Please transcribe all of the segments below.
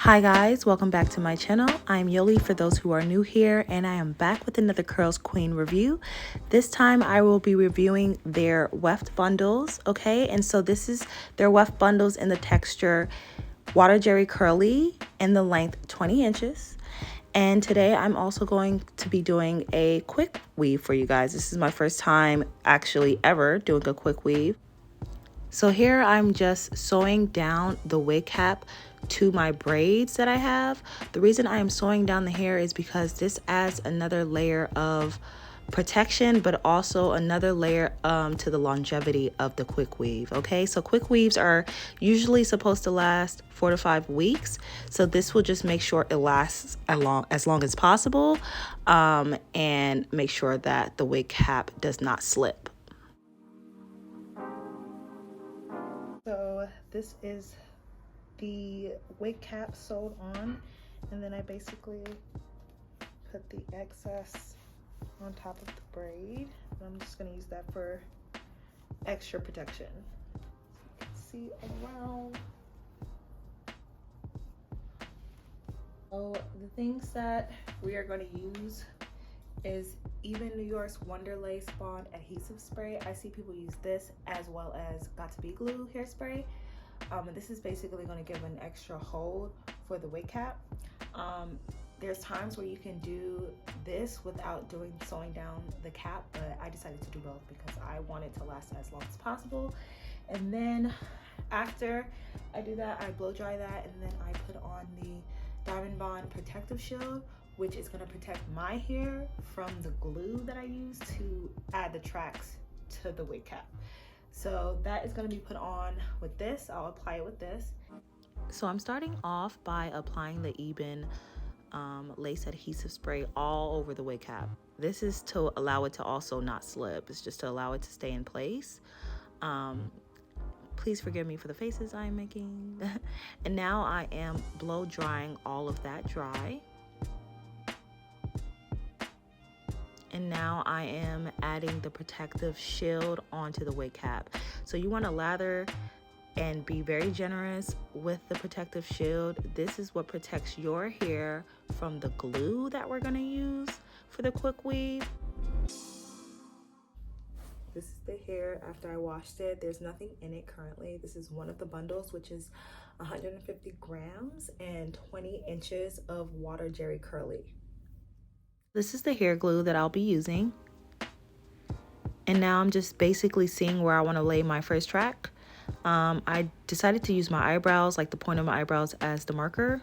Hi guys, welcome back to my channel. I'm Yoli for those who are new here, and I am back with another Curlsqueen review. This time I will be reviewing their Weft bundles, okay? And so this is their Weft bundles in the texture waterjerrycurly and the length 20 inches. And today I'm also going to be doing a quick weave for you guys. This is my first time actually ever doing a quick weave. So here I'm just sewing down the wig cap to my braids that I have. The reason I am sewing down the hair is because this adds another layer of protection, but also another layer to the longevity of the quick weave. Okay, so quick weaves are usually supposed to last 4 to 5 weeks, so this will just make sure it lasts as long as possible, and make sure that the wig cap does not slip. So this is the wig cap sewed on, and then I basically put the excess on top of the braid. I'm just going to use that for extra protection. So you can see around. So the things that we are going to use is Even New York's Wonder Lace Bond adhesive spray. I see people use this as well as Got to Be Glue hairspray. And this is basically going to give an extra hold for the wig cap. There's times where you can do this without sewing down the cap, but I decided to do both because I want it to last as long as possible. And then after I do that, I blow dry that, and then I put on the Diamond Bond protective shield, which is going to protect my hair from the glue that I use to add the tracks to the wig cap. So that is going to be put on with this. I'll apply it with this. So I'm starting off by applying the Eben lace adhesive spray all over the wig cap. This is to allow it to also not slip. It's just to allow it to stay in place. Please forgive me for the faces I'm making. And now I am blow drying all of that dry. And now I am adding the protective shield onto the wig cap. So you want to lather and be very generous with the protective shield. This is what protects your hair from the glue that we're going to use for the quick weave. This is the hair after I washed it. There's nothing in it currently. This is one of the bundles, which is 150 grams and 20 inches of waterjerrycurly. This is the hair glue that I'll be using. And now I'm just basically seeing where I want to lay my first track. I decided to use my eyebrows, like the point of my eyebrows, as the marker.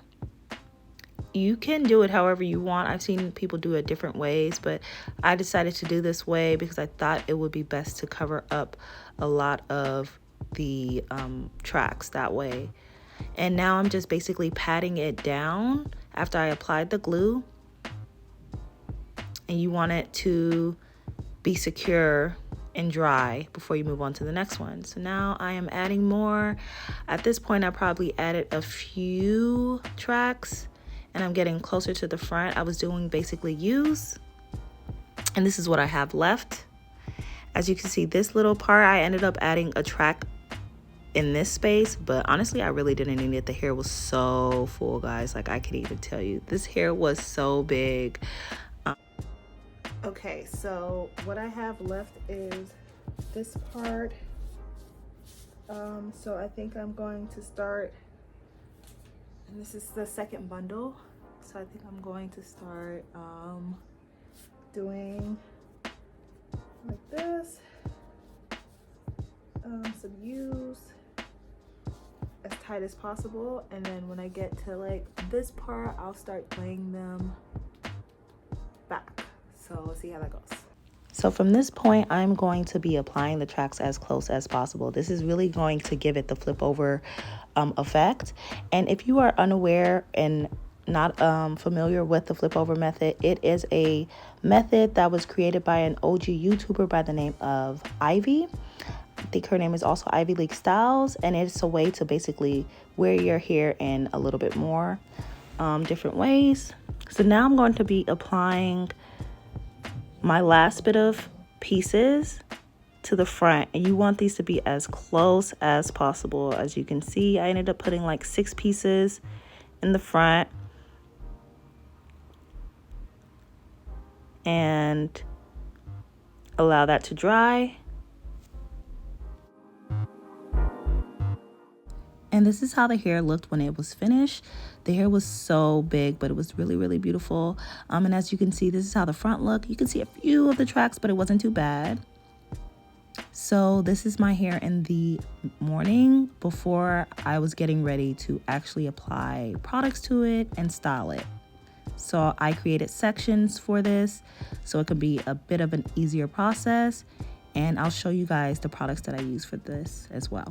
You can do it however you want. I've seen people do it different ways, but I decided to do this way because I thought it would be best to cover up a lot of the tracks that way. And now I'm just basically patting it down after I applied the glue. And you want it to be secure and dry before you move on to the next one. So now I am adding more. At this point, I probably added a few tracks, and I'm getting closer to the front. I was doing basically U's, and this is what I have left. As you can see, this little part, I ended up adding a track in this space, but honestly, I really didn't need it. The hair was so full, guys. Like, I could even tell you, this hair was so big. Okay, so what I have left is this part. So I think I'm going to start, and this is the second bundle. So I think I'm going to start doing like this, some U's as tight as possible, and then when I get to like this part, I'll start laying them back. So we'll see how that goes. So from this point, I'm going to be applying the tracks as close as possible. This is really going to give it the flip over effect. And if you are unaware and not familiar with the flip over method, it is a method that was created by an OG YouTuber by the name of Ivy. I think her name is also Ivy League Styles, and it's a way to basically wear your hair in a little bit more different ways. So now I'm going to be applying my last bit of pieces to the front, and you want these to be as close as possible. As you can see, I ended up putting like 6 pieces in the front and allow that to dry. And this is how the hair looked when it was finished. The hair was so big, but it was really, really beautiful. And as you can see, this is how the front looked. You can see a few of the tracks, but it wasn't too bad. So this is my hair in the morning before I was getting ready to actually apply products to it and style it. So I created sections for this so it could be a bit of an easier process. And I'll show you guys the products that I use for this as well.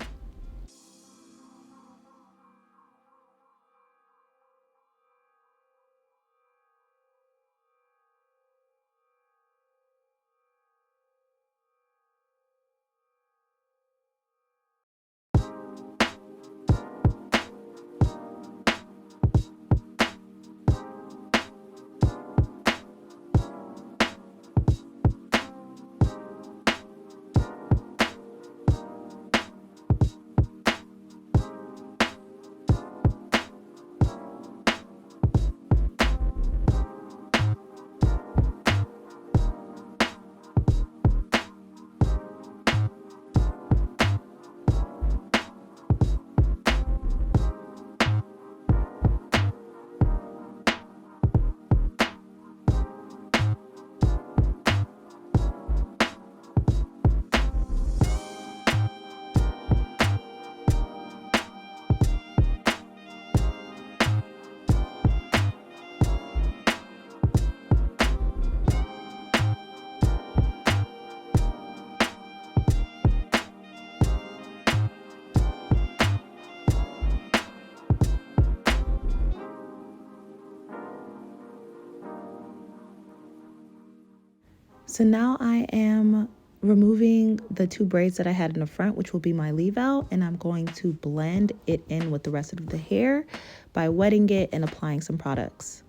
So now I am removing the two braids that I had in the front, which will be my leave out, and I'm going to blend it in with the rest of the hair by wetting it and applying some products.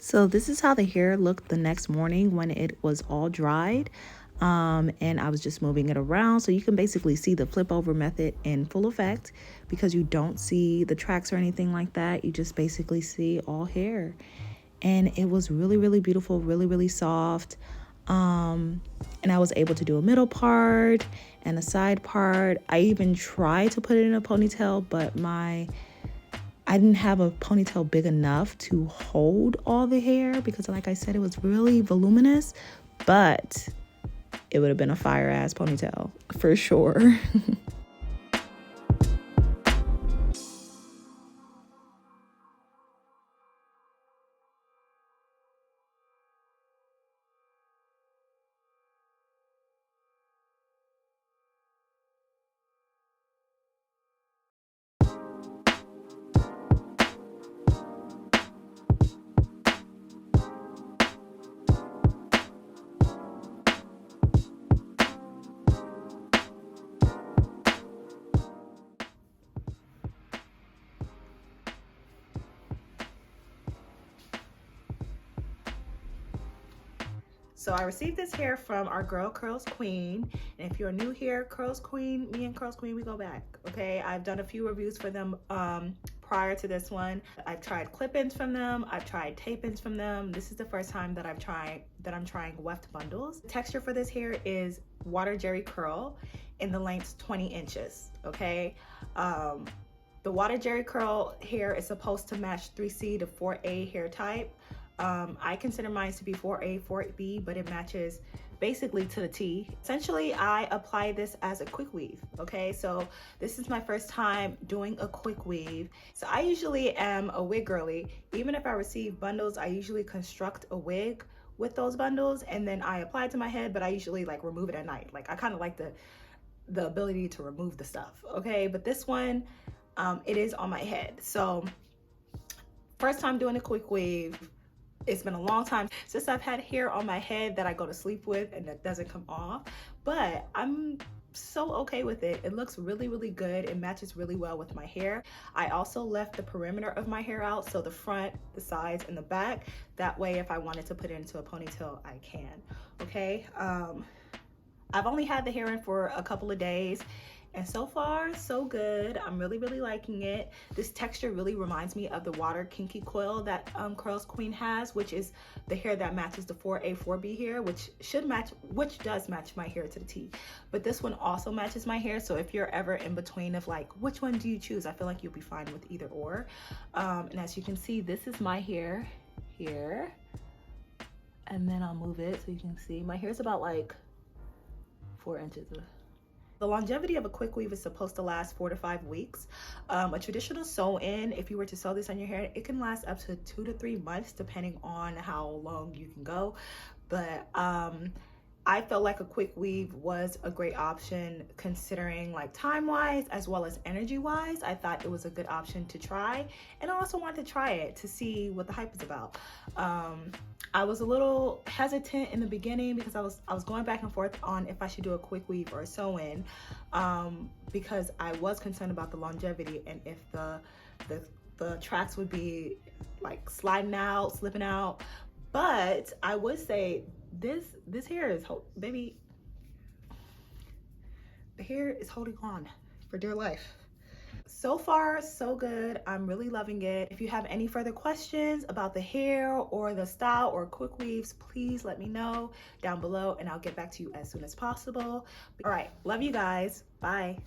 So this is how the hair looked the next morning when it was all dried. And I was just moving it around. So you can basically see the flip over method in full effect because you don't see the tracks or anything like that. You just basically see all hair. And it was really, really beautiful, really, really soft. And I was able to do a middle part and a side part. I even tried to put it in a ponytail, but I didn't have a ponytail big enough to hold all the hair because, like I said, it was really voluminous, but it would have been a fire ass ponytail for sure. So I received this hair from our girl Curlsqueen, and if you're new here, Curlsqueen, me and Curlsqueen, we go back. Okay, I've done a few reviews for them prior to this one. I've tried clip-ins from them. I've tried tape-ins from them. This is the first time that I'm trying Weft bundles. The texture for this hair is water jerry curl, in the length 20 inches. Okay. The water jerry curl hair is supposed to match 3C to 4A hair type. I consider mine to be 4A, 4B, but it matches basically to the T. Essentially, I apply this as a quick weave, okay? So this is my first time doing a quick weave. So I usually am a wig girly. Even if I receive bundles, I usually construct a wig with those bundles and then I apply it to my head, but I usually like remove it at night. Like I kind of like the ability to remove the stuff, okay? But this one, it is on my head. So first time doing a quick weave. It's been a long time since I've had hair on my head that I go to sleep with and that doesn't come off, but I'm so okay with it. It looks really, really good. It matches really well with my hair. I also left the perimeter of my hair out, so the front, the sides, and the back. That way, if I wanted to put it into a ponytail, I can, okay? I've only had the hair in for a couple of days, and so far, so good. I'm really, really liking it. This texture really reminds me of the water kinky coil that Curlsqueen has, which is the hair that matches the 4A, 4B hair, which does match my hair to the T. But this one also matches my hair, so if you're ever in between of like, which one do you choose? I feel like you'll be fine with either or. And as you can see, this is my hair here. And then I'll move it so you can see. My hair's about like 4 inches. The longevity of a quick weave is supposed to last 4 to 5 weeks. A traditional sew-in, if you were to sew this on your hair, it can last up to 2 to 3 months depending on how long you can go. But I felt like a quick weave was a great option considering like time-wise as well as energy-wise. I thought it was a good option to try, and I also wanted to try it to see what the hype is about. I was a little hesitant in the beginning because I was going back and forth on if I should do a quick weave or a sew-in, because I was concerned about the longevity and if the tracks would be like sliding out, slipping out. But I would say this hair is, baby, the hair is holding on for dear life. So far, so good. I'm really loving it. If you have any further questions about the hair or the style or quick weaves, please let me know down below and I'll get back to you as soon as possible. All right, love you guys. Bye.